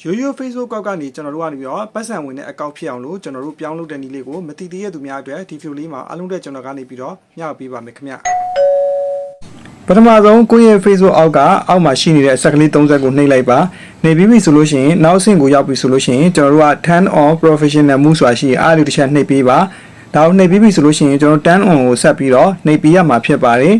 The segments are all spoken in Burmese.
ရိုးရိုး Facebook ကောက်ကနေကျွန်တော်တို့ကနေပြီးတော့ပတ်စံဝင်တဲ့အကောင့်ဖြစ်အောင်လို့ကျွန်တော်တို့ပြောင်းလုပ်တဲ့နည်းလေးကိုမတိတရတဲ့သူများအတွက်ဒီ video လေးမှာအလုံးတဲ့ကျွန်တော်ကနေပြီးတော့မျှဝေပေးပါမယ်ခင်ဗျပထမဆုံးကိုယ့်ရဲ့ Facebook အောက်မှာရှိနေတဲ့ဆက်ကလေး30ကိုနှိပ်လိုက်ပါနှိပ်ပြီးပြီဆိုလို့ရှိရင်နောက်အဆင့်ကိုရောက်ပြီဆိုလို့ရှိရင်ကျွန်တော်တို့က turn on professional mode ဆိုတာရှိအားလေးတစ်ချက်နှိပ်ပေးပါဒါကိုနှိပ်ပြီးပြီဆိုလို့ရှိရင်ကျွန်တော် turn on ကိုဆက်ပြီးတော့နှိပ်ပေးရမှာဖြစ်ပါတယ်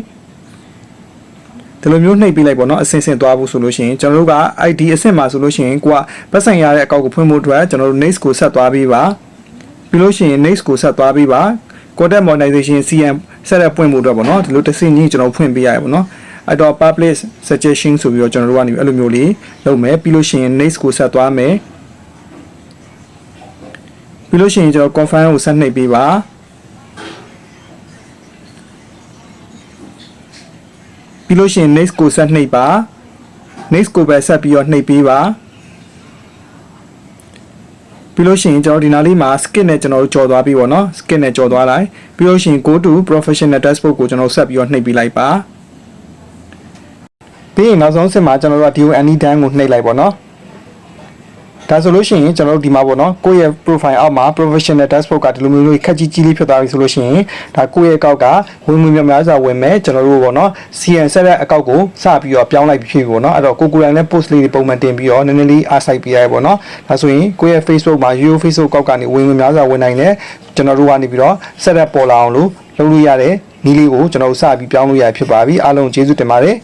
ဒီလိုမျိုးနှိပ်ပေးလိုက်ပေါ့နော်အဆင့်ဆင့်သွားဖို့ဆိုလို့ရှိရင်ကျွန်တော်တို့က ID အဆင့်မှာဆိုလို့ရှိရင်ကိုကပတ်စံရတဲ့အကောင့်ကိုဖွင့်ဖို့အတွက်ကျွန်တော်တို့ next ကိုဆက်သွားပေးပါပြီးလို့ရှိရင် next ကိုဆက်သွားပေးပါ content monetization CM ဆက်လက်ပွင့်ဖို့အတွက်ပေါ့နော်ဒီလိုတစ်ဆင့်ကြီးကျွန်တော်ဖွင့်ပေးရရပေါ့နော်အဲ့တော့ public suggestion ဆိုပြီးတော့ကျွန်တော်တို့ကနေအဲ့လိုမျိုးလေးလုပ်မယ်ပြီးလို့ရှိရင် next ကိုဆက်သွားမယ်ပြီးလို့ရှိရင်ကျွန်တော် confirm ကိုဆက်နှိပ်ပေးပါပြီးလို့ရှိရင် next ကိုဆက်နှိပ်ပါ next ကိုပဲဆက်ပြီးတော့နှိပ်ပေးပါပြီးလို့ရှိရင်ကျွန်တော်ဒီနားလေးမှာ skip နဲ့ကျွန်တော်တို့ကြော်သွားပြီးပေါ့နော် skip နဲ့ကြော်သွားလိုက်ပြီးလို့ရှိရင် go to professional dashboard ကိုကျွန်တော်ဆက်ပြီးတော့နှိပ်ပေးလိုက်ပါပြီးရင်နောက်ဆုံးအဆင့်မှာကျွန်တော်တို့က DO anytime ကိုနှိပ်လိုက်ပေါ့နော်ဒါဆိုလို့ရှိရင်ကျွန်တော်တို့ဒီမှာပေါ့နော်ကိုယ့်ရဲ့ profile အောက်မှာ professional dashboard ကဒီလိုမျိုးခက်ကြီးကြီးလေးဖြစ်သွားပြီဆိုလို့ရှိရင်ဒါကိုယ့်ရဲ့အကောင့်ကဝင်ငွေများစွာဝင်မဲ့ကျွန်တော်တို့ပေါ့နော် CN ဆက်တဲ့အကောင့်ကိုစပြီးတော့ပြောင်းလိုက်ပြီဖြစ်ပြီပေါ့နော်အဲ့တော့ကိုယ်တိုင်လည်း post လေးတွေပုံမှန်တင်ပြီးတော့နည်းနည်းလေးအားစိုက်ပေးရရပေါ့နော်ဒါဆိုရင်ကိုယ့်ရဲ့ Facebook မှာ YouTube Facebook အကောင့်ကနေဝင်ငွေများစွာဝင်နိုင်တယ်ကျွန်တော်တို့ကနေပြီးတော့ဆက်လက်ပေါ်လာအောင်လို့လုပ်လို့ရတဲ့နည်းလေးကိုကျွန်တော်တို့စပြီးပြောင်းလို့ရဖြစ်ပါပြီအားလုံးကျေးဇူးတင်ပါတယ်